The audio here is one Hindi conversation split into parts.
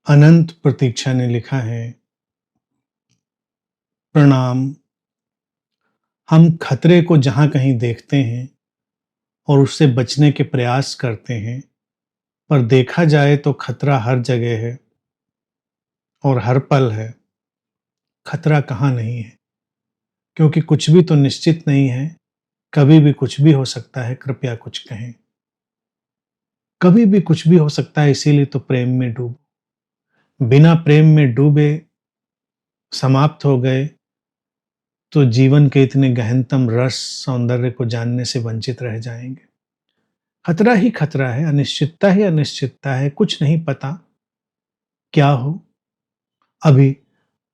अनंत प्रतीक्षा ने लिखा है, प्रणाम। हम खतरे को जहां कहीं देखते हैं और उससे बचने के प्रयास करते हैं, पर देखा जाए तो खतरा हर जगह है और हर पल है। खतरा कहाँ नहीं है, क्योंकि कुछ भी तो निश्चित नहीं है। कभी भी कुछ भी हो सकता है, कृपया कुछ कहें। कभी भी कुछ भी हो सकता है, इसीलिए तो प्रेम में डूबो। बिना प्रेम में डूबे समाप्त हो गए तो जीवन के इतने गहनतम रस सौंदर्य को जानने से वंचित रह जाएंगे। खतरा ही खतरा है, अनिश्चितता ही अनिश्चितता है। कुछ नहीं पता क्या हो। अभी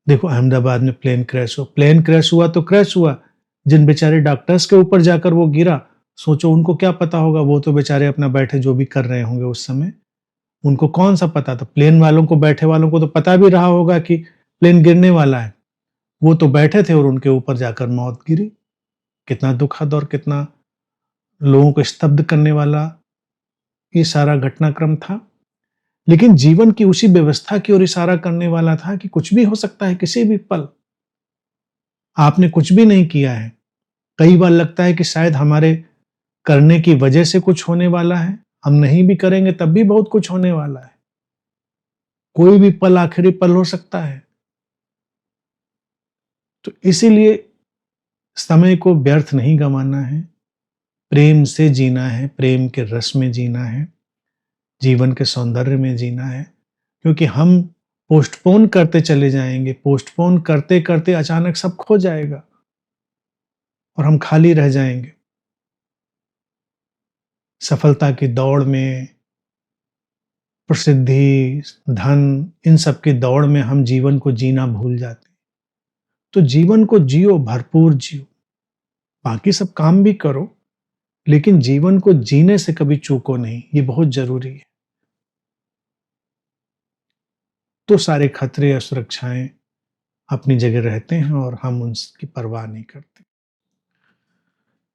देखो, अहमदाबाद में प्लेन क्रैश हुआ तो क्रैश हुआ। जिन बेचारे डॉक्टर्स के ऊपर जाकर वो गिरा, सोचो उनको क्या पता होगा। वो तो बेचारे अपना बैठे जो भी कर रहे होंगे उस समय, उनको कौन सा पता था। प्लेन वालों को, बैठे वालों को तो पता भी रहा होगा कि प्लेन गिरने वाला है। वो तो बैठे थे और उनके ऊपर जाकर मौत गिरी। कितना दुखद और कितना लोगों को स्तब्ध करने वाला ये सारा घटनाक्रम था। लेकिन जीवन की उसी व्यवस्था की ओर इशारा करने वाला था कि कुछ भी हो सकता है किसी भी पल। आपने कुछ भी नहीं किया है। कई बार लगता है कि शायद हमारे करने की वजह से कुछ होने वाला है। हम नहीं भी करेंगे तब भी बहुत कुछ होने वाला है। कोई भी पल आखिरी पल हो सकता है। तो इसीलिए समय को व्यर्थ नहीं गंवाना है। प्रेम से जीना है, प्रेम के रस में जीना है, जीवन के सौंदर्य में जीना है। क्योंकि हम पोस्टपोन करते चले जाएंगे, पोस्टपोन करते करते अचानक सब खो जाएगा और हम खाली रह जाएंगे। सफलता की दौड़ में, प्रसिद्धि, धन, इन सब की दौड़ में हम जीवन को जीना भूल जाते हैं। तो जीवन को जियो, भरपूर जियो। बाकी सब काम भी करो, लेकिन जीवन को जीने से कभी चूको नहीं। ये बहुत जरूरी है। तो सारे खतरे या सुरक्षाएं अपनी जगह रहते हैं और हम उनकी परवाह नहीं करते।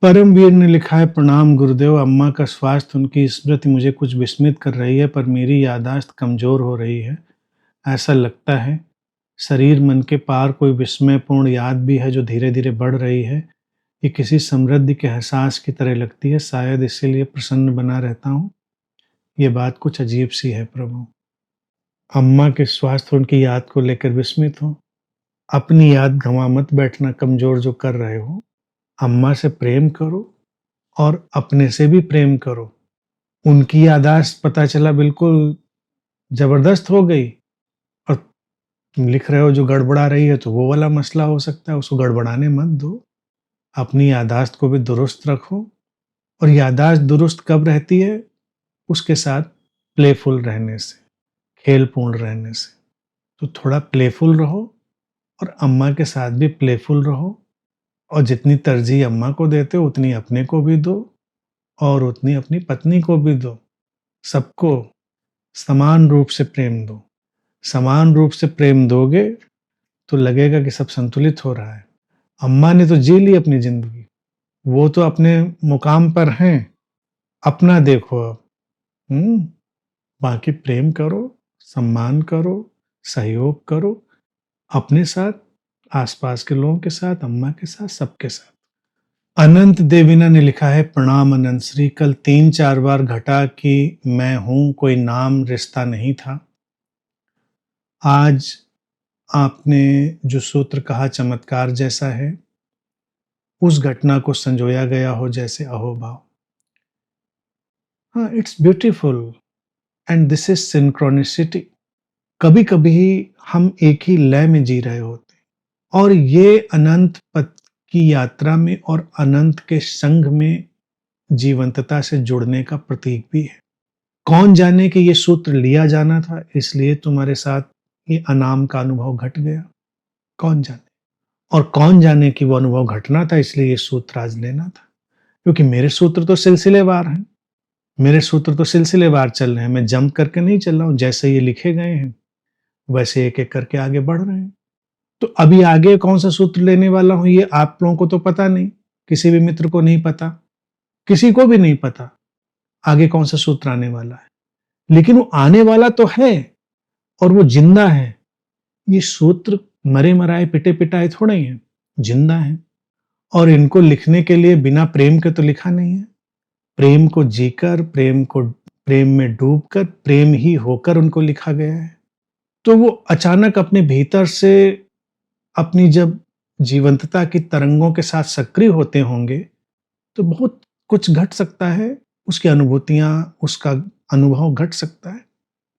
परमवीर ने लिखा है, प्रणाम गुरुदेव। अम्मा का स्वास्थ्य, उनकी स्मृति मुझे कुछ विस्मित कर रही है, पर मेरी याददाश्त कमजोर हो रही है। ऐसा लगता है शरीर मन के पार कोई विस्मयपूर्ण याद भी है जो धीरे धीरे बढ़ रही है। ये किसी समृद्धि के एहसास की तरह लगती है। शायद इसीलिए प्रसन्न बना रहता हूँ। ये बात कुछ अजीब सी है प्रभु। अम्मा के स्वास्थ्य, उनकी याद को लेकर विस्मित हो। अपनी याद गंवा मत बैठना, कमजोर जो कर रहे हो। अम्मा से प्रेम करो और अपने से भी प्रेम करो। उनकी याददाश्त पता चला बिल्कुल जबरदस्त हो गई और तुम लिख रहे हो जो गड़बड़ा रही है, तो वो वाला मसला हो सकता है। उसको गड़बड़ाने मत दो। अपनी याददाश्त को भी दुरुस्त रखो। और याददाश्त दुरुस्त कब रहती है? उसके साथ प्लेफुल रहने से, खेलपूर्ण रहने से। तो थोड़ा प्लेफुल रहो और अम्मा के साथ भी प्लेफुल रहो। और जितनी तरजीह अम्मा को देते हो उतनी अपने को भी दो और उतनी अपनी पत्नी को भी दो। सबको समान रूप से प्रेम दो। समान रूप से प्रेम दोगे तो लगेगा कि सब संतुलित हो रहा है। अम्मा ने तो जी ली अपनी जिंदगी, वो तो अपने मुकाम पर हैं। अपना देखो अब। बाकी प्रेम करो, सम्मान करो, सहयोग करो, अपने साथ, आसपास के लोगों के साथ, अम्मा के साथ, सबके साथ। अनंत देवीना ने लिखा है, प्रणाम अनंत श्री। कल 3-4 बार घटा कि मैं हूं, कोई नाम रिश्ता नहीं था। आज आपने जो सूत्र कहा चमत्कार जैसा है। उस घटना को संजोया गया हो जैसे अहोभाव। हाँ, it's beautiful and this is synchronicity. कभी कभी हम एक ही लय में जी रहे होते हैं और ये अनंत पथ की यात्रा में और अनंत के संग में जीवंतता से जुड़ने का प्रतीक भी है। कौन जाने कि ये सूत्र लिया जाना था, इसलिए तुम्हारे साथ ये अनाम का अनुभव घट गया। कौन जाने। और कौन जाने कि वो अनुभव घटना था, इसलिए ये सूत्र आज लेना था। क्योंकि मेरे सूत्र तो सिलसिलेवार हैं। मेरे सूत्र तो सिलसिलेवार चल रहे हैं। मैं जंप करके नहीं चल रहा हूं। जैसे ये लिखे गए हैं वैसे एक एक करके आगे बढ़ रहे हैं। तो अभी आगे कौन सा सूत्र लेने वाला हूं ये आप लोगों को तो पता नहीं। किसी भी मित्र को नहीं पता, किसी को भी नहीं पता आगे कौन सा सूत्र आने वाला है। लेकिन वो आने वाला तो है और वो जिंदा है। ये सूत्र मरे मराए पिटे पिटाए थोड़े ही हैं, जिंदा है। और इनको लिखने के लिए बिना प्रेम के तो लिखा नहीं है। प्रेम को जीकर, प्रेम में डूबकर, प्रेम ही होकर उनको लिखा गया है। तो वो अचानक अपने भीतर से अपनी जब जीवंतता की तरंगों के साथ सक्रिय होते होंगे तो बहुत कुछ घट सकता है, उसकी अनुभूतियां, उसका अनुभव घट सकता है।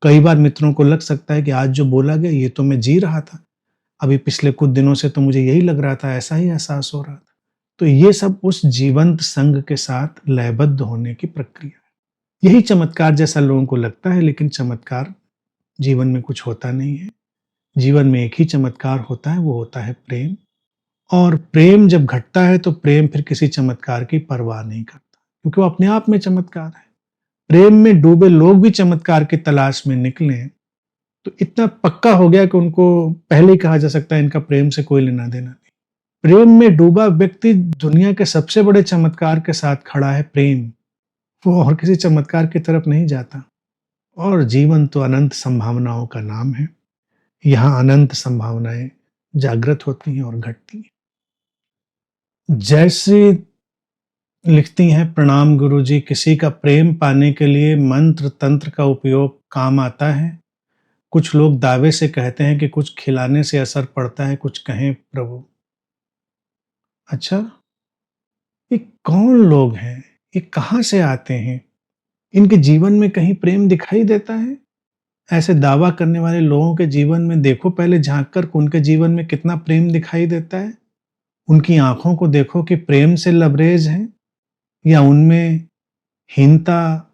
कई बार मित्रों को लग सकता है कि आज जो बोला गया ये तो मैं जी रहा था, अभी पिछले कुछ दिनों से तो मुझे यही लग रहा था, ऐसा ही एहसास हो रहा था। तो ये सब उस जीवंत संग के साथ लयबद्ध होने की प्रक्रिया है। यही चमत्कार जैसा लोगों को लगता है, लेकिन चमत्कार जीवन में कुछ होता नहीं है। जीवन में एक ही चमत्कार होता है, वो होता है प्रेम। और प्रेम जब घटता है तो प्रेम फिर किसी चमत्कार की परवाह नहीं करता, क्योंकि वो अपने आप में चमत्कार है। प्रेम में डूबे लोग भी चमत्कार की तलाश में निकले तो इतना पक्का हो गया कि उनको पहले ही कहा जा सकता है इनका प्रेम से कोई लेना देना नहीं। प्रेम में डूबा व्यक्ति दुनिया के सबसे बड़े चमत्कार के साथ खड़ा है, प्रेम। वो और किसी चमत्कार की तरफ नहीं जाता। और जीवन तो अनंत संभावनाओं का नाम है। यहाँ अनंत संभावनाएं जागृत होती हैं और घटती हैं। जैसे लिखती हैं प्रणाम गुरुजी, किसी का प्रेम पाने के लिए मंत्र तंत्र का उपयोग काम आता है। कुछ लोग दावे से कहते हैं कि कुछ खिलाने से असर पड़ता है, कुछ कहें प्रभु। अच्छा, ये कौन लोग हैं? ये कहाँ से आते हैं? इनके जीवन में कहीं प्रेम दिखाई देता है? ऐसे दावा करने वाले लोगों के जीवन में देखो पहले झांक कर, उनके जीवन में कितना प्रेम दिखाई देता है। उनकी आंखों को देखो कि प्रेम से लबरेज हैं या उनमें हीनता,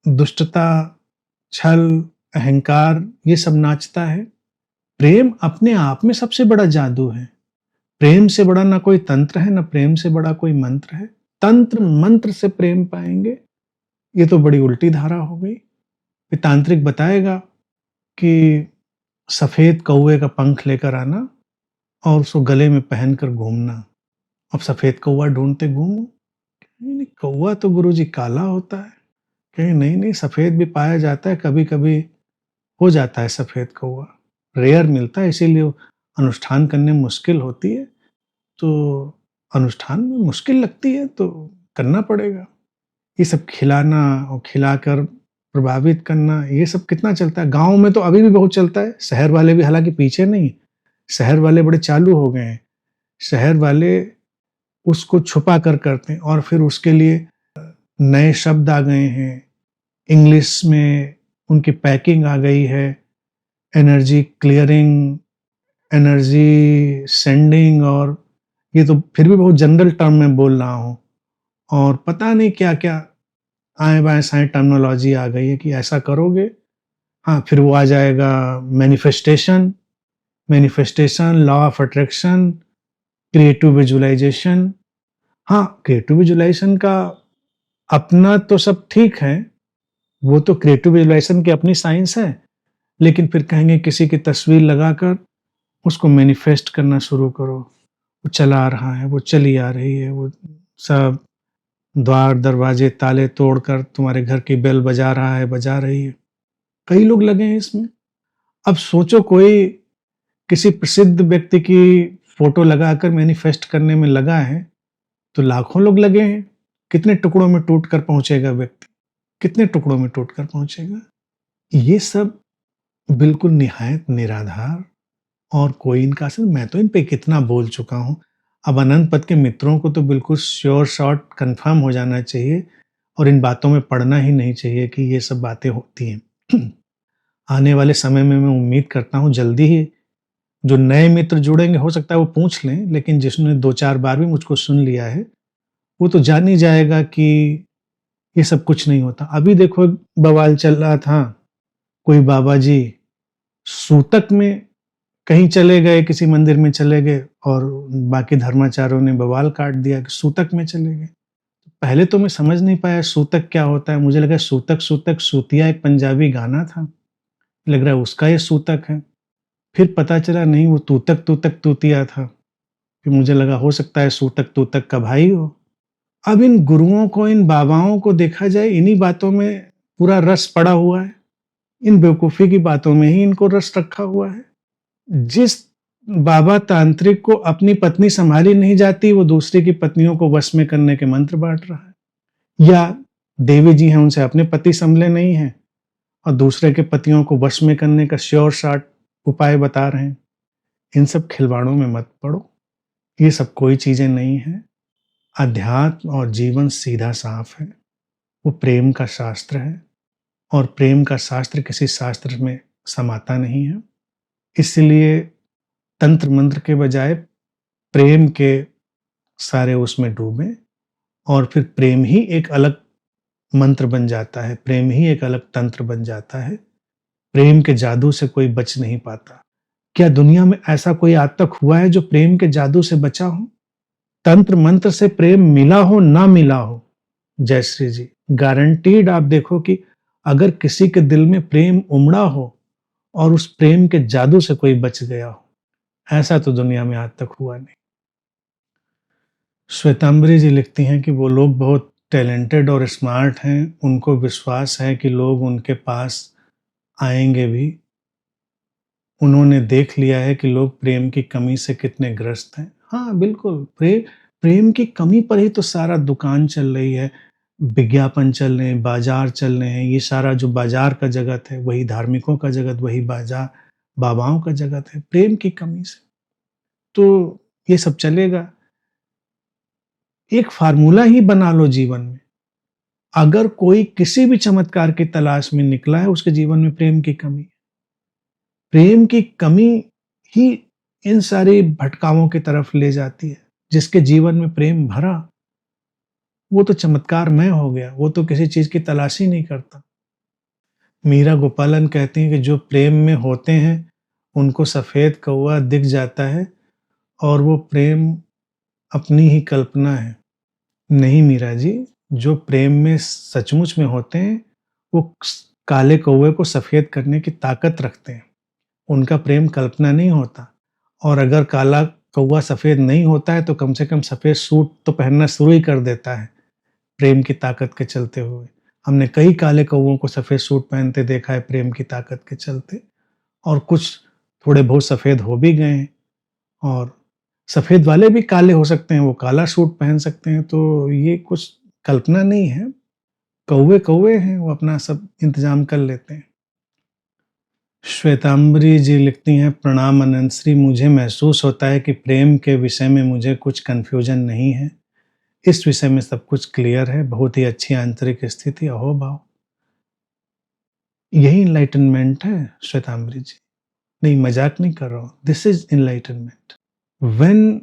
दुष्टता, छल, अहंकार ये सब नाचता है। प्रेम अपने आप में सबसे बड़ा जादू है। प्रेम से बड़ा ना कोई तंत्र है, ना प्रेम से बड़ा कोई मंत्र है। तंत्र मंत्र से प्रेम पाएंगे, ये तो बड़ी उल्टी धारा हो गई। तांत्रिक बताएगा कि सफेद कौवे का पंख लेकर आना और उसको गले में पहनकर घूमना। अब सफेद कौवा ढूंढते घूमो। नहीं, कौवा तो गुरुजी काला होता है। कहीं नहीं नहीं, सफेद भी पाया जाता है, कभी कभी हो जाता है सफेद कौवा, रेयर मिलता है, इसीलिए अनुष्ठान करने में मुश्किल होती है। तो अनुष्ठान में मुश्किल लगती है तो करना पड़ेगा। ये सब खिलाना और खिलाकर प्रभावित करना, ये सब कितना चलता है। गांव में तो अभी भी बहुत चलता है। शहर वाले भी हालांकि पीछे नहीं, शहर वाले बड़े चालू हो गए हैं। शहर वाले उसको छुपा कर करते हैं और फिर उसके लिए नए शब्द आ गए हैं। इंग्लिश में उनकी पैकिंग आ गई है, एनर्जी क्लियरिंग, एनर्जी सेंडिंग, और ये तो फिर भी बहुत जनरल टर्म में बोल रहा हूँ। और पता नहीं क्या क्या आए बाएं साएं टर्मिनोलॉजी आ गई है कि ऐसा करोगे, हाँ फिर वो आ जाएगा manifestation, law of attraction, creative visualisation. हाँ, क्रिएटिव विजुअलाइजेशन का अपना तो सब ठीक है, वो तो क्रिएटिव विजुअलाइजेशन की अपनी साइंस है, लेकिन फिर कहेंगे किसी की तस्वीर लगाकर उसको मैनिफेस्ट करना शुरू करो। वो चला आ रहा है, वो चली आ रही है, वो सब द्वार दरवाजे ताले तोड़कर तुम्हारे घर की बेल बजा रहा है, बजा रही है। कई लोग लगे हैं इसमें। अब सोचो कोई किसी प्रसिद्ध व्यक्ति की फोटो लगाकर मैनिफेस्ट करने में लगा है तो लाखों लोग लगे हैं। कितने टुकड़ों में टूट कर पहुंचेगा व्यक्ति, कितने टुकड़ों में टूट कर पहुंचेगा। ये सब बिल्कुल निहायत निराधार और कोई इनका असर। मैं तो इन पे कितना बोल चुका हूं। अब अनंत पद के मित्रों को तो बिल्कुल श्योर शॉर्ट कंफर्म हो जाना चाहिए और इन बातों में पड़ना ही नहीं चाहिए कि ये सब बातें होती हैं। आने वाले समय में मैं उम्मीद करता हूं जल्दी ही जो नए मित्र जुड़ेंगे हो सकता है वो पूछ लें, लेकिन जिसने 2-4 बार भी मुझको सुन लिया है वो तो जान ही जाएगा कि ये सब कुछ नहीं होता। अभी देखो बवाल चल रहा था, कोई बाबा जी सूतक में कहीं चले गए, किसी मंदिर में चले गए और बाकी धर्माचार्यों ने बवाल काट दिया कि सूतक में चले गए। पहले तो मैं समझ नहीं पाया सूतक क्या होता है। मुझे लगा सूतक सूतक सूतिया एक पंजाबी गाना था, लग रहा है उसका ये सूतक है। फिर पता चला नहीं, वो तूतक तूतक तूतिया था। फिर मुझे लगा हो सकता है सूतक तूतक का भाई हो। अब इन गुरुओं को, इन बाबाओं को देखा जाए, इन्हीं बातों में पूरा रस पड़ा हुआ है। इन बेवकूफ़ी की बातों में ही इनको रस रखा हुआ है। जिस बाबा तांत्रिक को अपनी पत्नी संभाली नहीं जाती, वो दूसरे की पत्नियों को वश में करने के मंत्र बाँट रहा है। या देवी जी हैं, उनसे अपने पति संभले नहीं हैं और दूसरे के पतियों को वश में करने का श्योर शॉट उपाय बता रहे हैं। इन सब खिलवाड़ों में मत पड़ो, ये सब कोई चीज़ें नहीं हैं। अध्यात्म और जीवन सीधा साफ है, वो प्रेम का शास्त्र है और प्रेम का शास्त्र किसी शास्त्र में समाता नहीं है। इसलिए तंत्र मंत्र के बजाय प्रेम के सारे उसमें डूबें और फिर प्रेम ही एक अलग मंत्र बन जाता है, प्रेम ही एक अलग तंत्र बन जाता है। प्रेम के जादू से कोई बच नहीं पाता। क्या दुनिया में ऐसा कोई आज तक हुआ है जो प्रेम के जादू से बचा हो? तंत्र मंत्र से प्रेम मिला हो ना मिला हो, जयश्री जी, गारंटीड आप देखो कि अगर किसी के दिल में प्रेम उमड़ा हो और उस प्रेम के जादू से कोई बच गया हो, ऐसा तो दुनिया में आज तक हुआ नहीं। श्वेतांबरी जी लिखती हैं कि वो लोग बहुत टैलेंटेड और स्मार्ट हैं, उनको विश्वास है कि लोग उनके पास आएंगे भी। उन्होंने देख लिया है कि लोग प्रेम की कमी से कितने ग्रस्त हैं। हाँ, बिल्कुल, प्रेम की कमी पर ही तो सारा दुकान चल रही है, विज्ञापन चल रहे हैं, बाजार चल रहे हैं। ये सारा जो बाजार का जगत है, वही धार्मिकों का जगत, वही बाजार बाबाओं का जगत है, प्रेम की कमी से। तो ये सब चलेगा। एक फार्मूला ही बना लो जीवन में। अगर कोई किसी भी चमत्कार की तलाश में निकला है, उसके जीवन में प्रेम की कमी है। प्रेम की कमी ही इन सारी भटकावों की तरफ ले जाती है। जिसके जीवन में प्रेम भरा, वो तो चमत्कारमय हो गया, वो तो किसी चीज की तलाश ही नहीं करता। मीरा गोपालन कहती हैं कि जो प्रेम में होते हैं उनको सफेद कौवा दिख जाता है और वो प्रेम अपनी ही कल्पना है। नहीं मीरा जी, जो प्रेम में सचमुच में होते हैं वो काले कौवे को सफेद करने की ताकत रखते हैं। उनका प्रेम कल्पना नहीं होता। और अगर काला कौवा सफेद नहीं होता है तो कम से कम सफेद सूट तो पहनना शुरू ही कर देता है, प्रेम की ताकत के चलते हुए। हमने कई काले कौवों को सफेद सूट पहनते देखा है प्रेम की ताकत के चलते, और कुछ थोड़े बहुत सफेद हो भी गए हैं। और सफेद वाले भी काले हो सकते हैं, वो काला सूट पहन सकते हैं। तो ये कुछ कल्पना नहीं है, कौवे कौवे हैं, वो अपना सब इंतजाम कर लेते हैं। श्वेतांबरी जी लिखती हैं, प्रणाम अनंतश्री, मुझे महसूस होता है कि प्रेम के विषय में मुझे कुछ कन्फ्यूजन नहीं है। इस विषय में सब कुछ क्लियर है। बहुत ही अच्छी आंतरिक स्थिति, अहोभाव। यही इनलाइटनमेंट है श्वेतांबरी जी। नहीं, मजाक नहीं कर रहा हूं, this is enlightenment. When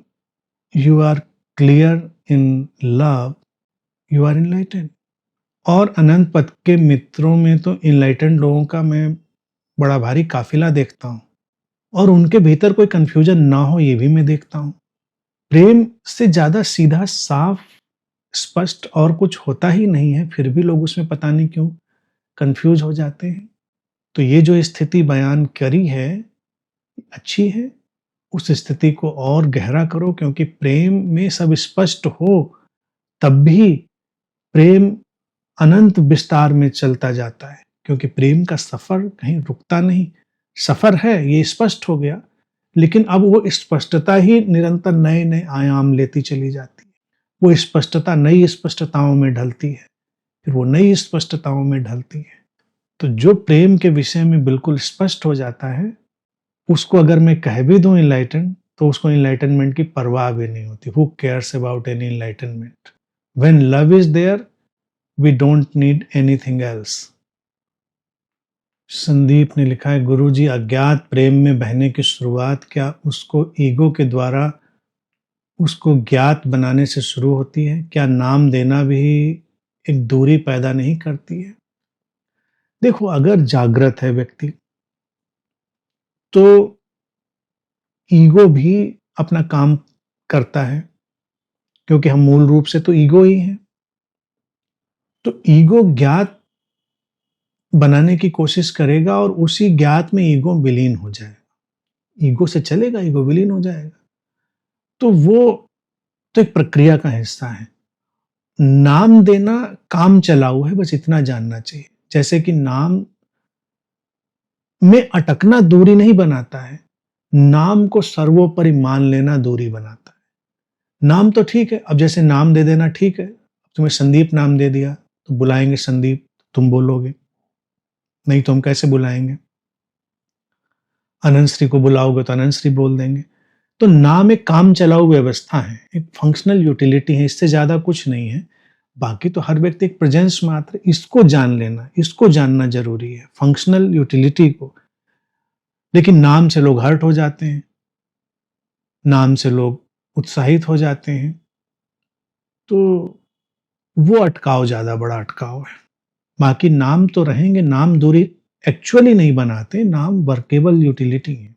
you are clear in love, you are enlightened. और अनंत पथ के मित्रों में तो इनलाइटेंड लोगों का मैं बड़ा भारी काफिला देखता हूं, और उनके भीतर कोई कंफ्यूजन ना हो ये भी मैं देखता हूं। प्रेम से ज्यादा सीधा, साफ, स्पष्ट और कुछ होता ही नहीं है, फिर भी लोग उसमें पता नहीं क्यों कंफ्यूज हो जाते हैं। तो ये जो स्थिति बयान करी है अच्छी है, उस स्थिति को और गहरा करो, क्योंकि प्रेम में सब स्पष्ट हो तब भी प्रेम अनंत विस्तार में चलता जाता है, क्योंकि प्रेम का सफर कहीं रुकता नहीं। सफर है, ये स्पष्ट हो गया, लेकिन अब वो स्पष्टता ही निरंतर नए नए आयाम लेती चली जाती है। वो स्पष्टता नई स्पष्टताओं में ढलती है, फिर वो नई स्पष्टताओं में ढलती है। तो जो प्रेम के विषय में बिल्कुल स्पष्ट हो जाता है, उसको अगर मैं कह भी दूं इनलाइटन, तो उसको इनलाइटनमेंट की परवाह भी नहीं होती। Who cares about any enlightenment? When love is there, we don't need anything else. Sandeep ने लिखा है, गुरुजी, अज्ञात प्रेम में बहने की शुरुआत क्या उसको ईगो के द्वारा उसको ज्ञात बनाने से शुरू होती है? क्या नाम देना भी एक दूरी पैदा नहीं करती है? देखो, अगर जागृत है व्यक्ति तो ईगो भी अपना काम करता है, क्योंकि हम मूल रूप से तो ईगो ही हैं। तो ईगो ज्ञात बनाने की कोशिश करेगा और उसी ज्ञात में ईगो विलीन हो जाएगा। ईगो से चलेगा, ईगो विलीन हो जाएगा। तो वो तो एक प्रक्रिया का हिस्सा है। नाम देना काम चलाऊ है, बस इतना जानना चाहिए। जैसे कि नाम में अटकना दूरी नहीं बनाता है, नाम को सर्वोपरि मान लेना दूरी बनाता है। नाम तो ठीक है, अब जैसे नाम दे देना ठीक है, तुम्हें संदीप नाम दे दिया तो बुलाएंगे संदीप, तुम बोलोगे, नहीं तो हम कैसे बुलाएंगे। अनंतश्री को बुलाओगे तो अनंतश्री बोल देंगे। तो नाम एक काम चलाऊ व्यवस्था है, एक फंक्शनल यूटिलिटी है, इससे ज्यादा कुछ नहीं है। बाकी तो हर व्यक्ति एक प्रेजेंस मात्र, इसको जान लेना, इसको जानना जरूरी है, फंक्शनल यूटिलिटी को। लेकिन नाम से लोग हर्ट हो जाते हैं, नाम से लोग उत्साहित हो जाते हैं, तो वो अटकाव ज्यादा बड़ा अटकाव है। बाकी नाम तो रहेंगे, नाम दूरी एक्चुअली नहीं बनाते, नाम वर्केबल यूटिलिटी है।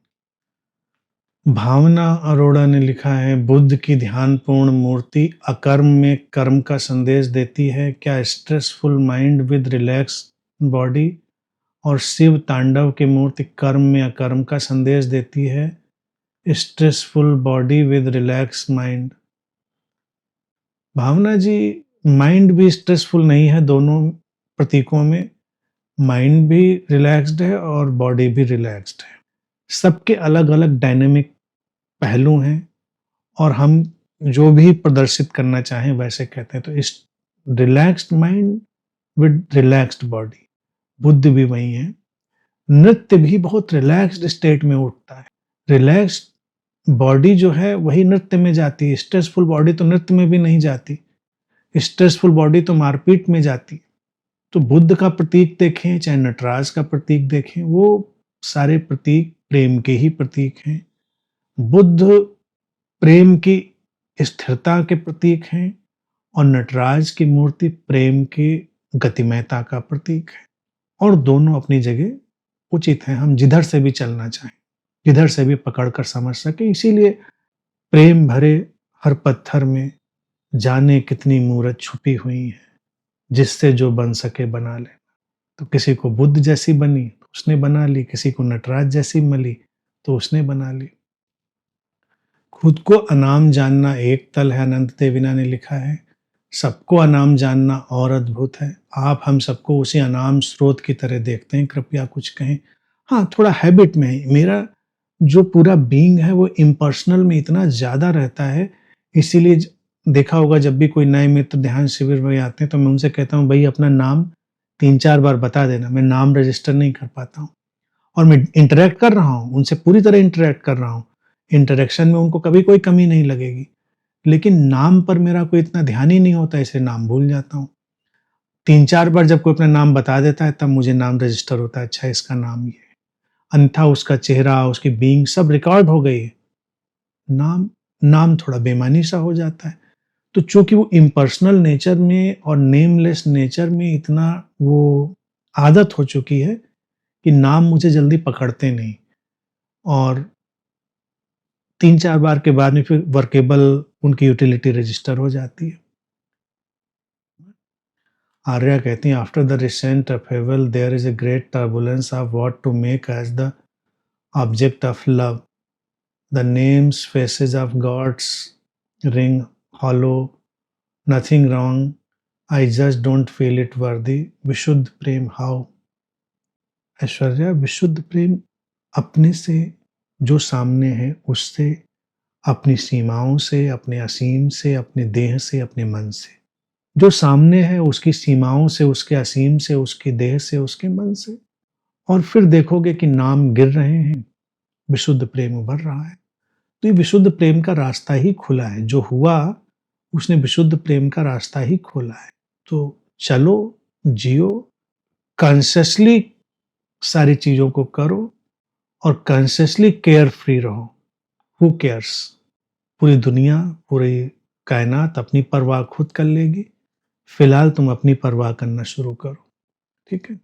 भावना अरोड़ा ने लिखा है, बुद्ध की ध्यानपूर्ण मूर्ति अकर्म में कर्म का संदेश देती है। क्या stressful mind with relax body और शिव तांडव की मूर्ति कर्म में अकर्म का संदेश देती है। Stressful body with relax mind. Bhavana ji, mind भी स्ट्रेसफुल नहीं है, दोनों प्रतीकों में माइंड भी रिलैक्स्ड है और बॉडी भी रिलैक्स्ड है। सबके अलग अलग डायनेमिक पहलू हैं और हम जो भी प्रदर्शित करना चाहें वैसे कहते हैं। तो इस relaxed mind with relaxed body, Buddha भी वही है। नृत्य भी बहुत रिलैक्स्ड स्टेट में उठता है। रिलैक्स्ड बॉडी जो है वही नृत्य में जाती है, स्ट्रेसफुल बॉडी तो नृत्य में भी नहीं जाती, स्ट्रेसफुल बॉडी तो मारपीट में जाती। तो बुद्ध का प्रतीक देखें चाहे नटराज का प्रतीक देखें, वो सारे प्रतीक प्रेम के ही प्रतीक हैं। बुद्ध प्रेम की स्थिरता के प्रतीक हैं और नटराज की मूर्ति प्रेम की गतिमयता का प्रतीक है। और दोनों अपनी जगह उचित हैं, हम जिधर से भी चलना चाहें, जिधर से भी पकड़ कर समझ सकें। इसीलिए प्रेम भरे हर पत्थर में जाने कितनी मूरत छुपी हुई है, जिससे जो बन सके बना ले। तो किसी को बुद्ध जैसी बनी तो उसने बना ली, किसी को नटराज जैसी मिली तो उसने बना ली। खुद को अनाम जानना एक तल है, अनंत देवीना ने लिखा है। सबको अनाम जानना और अद्भुत है। आप हम सबको उसी अनाम स्रोत की तरह देखते हैं, कृपया कुछ कहें। हाँ, थोड़ा हैबिट में है, मेरा जो पूरा बीइंग है वो इम्पर्सनल में इतना ज़्यादा रहता है। इसीलिए देखा होगा जब भी कोई नए मित्र ध्यान शिविर में आते हैं तो मैं उनसे कहता हूँ, भाई अपना नाम 3-4 बार बता देना। मैं नाम रजिस्टर नहीं कर पाता हूँ और मैं इंटरेक्ट कर रहा हूँ, उनसे पूरी तरह इंटरेक्ट कर रहा हूँ, इंटरेक्शन में उनको कभी कोई कमी नहीं लगेगी, लेकिन नाम पर मेरा कोई इतना ध्यान ही नहीं होता, इसलिए नाम भूल जाता हूँ। 3-4 बार जब कोई अपना नाम बता देता है तब मुझे नाम रजिस्टर होता है, अच्छा इसका नाम ये है। अन्यथा उसका चेहरा, उसकी बीइंग सब रिकॉर्ड हो गई है। नाम थोड़ा बेमानी सा हो जाता है। तो चूंकि वो इम्पर्सनल नेचर में और नेमलेस नेचर में इतना वो आदत हो चुकी है कि नाम मुझे जल्दी पकड़ते नहीं, और 3-4 बार के बाद में फिर वर्केबल उनकी यूटिलिटी रजिस्टर हो जाती है। आर्या कहती हैं, after the recent upheaval there is a great turbulence of what to make as the object of love. The names faces of gods ring hollow, nothing wrong, I just don't feel it worthy. विशुद्ध प्रेम how? ऐश्वर्या, विशुद्ध प्रेम अपने से, जो सामने है उससे, अपनी सीमाओं से, अपने असीम से, अपने देह से, अपने मन से। जो सामने है उसकी सीमाओं से, उसके असीम से, उसके देह से, उसके मन से। और फिर देखोगे कि नाम गिर रहे हैं, विशुद्ध प्रेम उभर रहा है। तो ये विशुद्ध प्रेम का रास्ता ही खुला है। जो हुआ उसने विशुद्ध प्रेम का रास्ता ही खोला है। तो चलो, जियो, कॉन्शियसली सारी चीजों को करो और कॉन्शियसली केयर फ्री रहो। Who cares? पूरी दुनिया, पूरी कायनात अपनी परवाह खुद कर लेगी। फिलहाल तुम अपनी परवाह करना शुरू करो, ठीक है?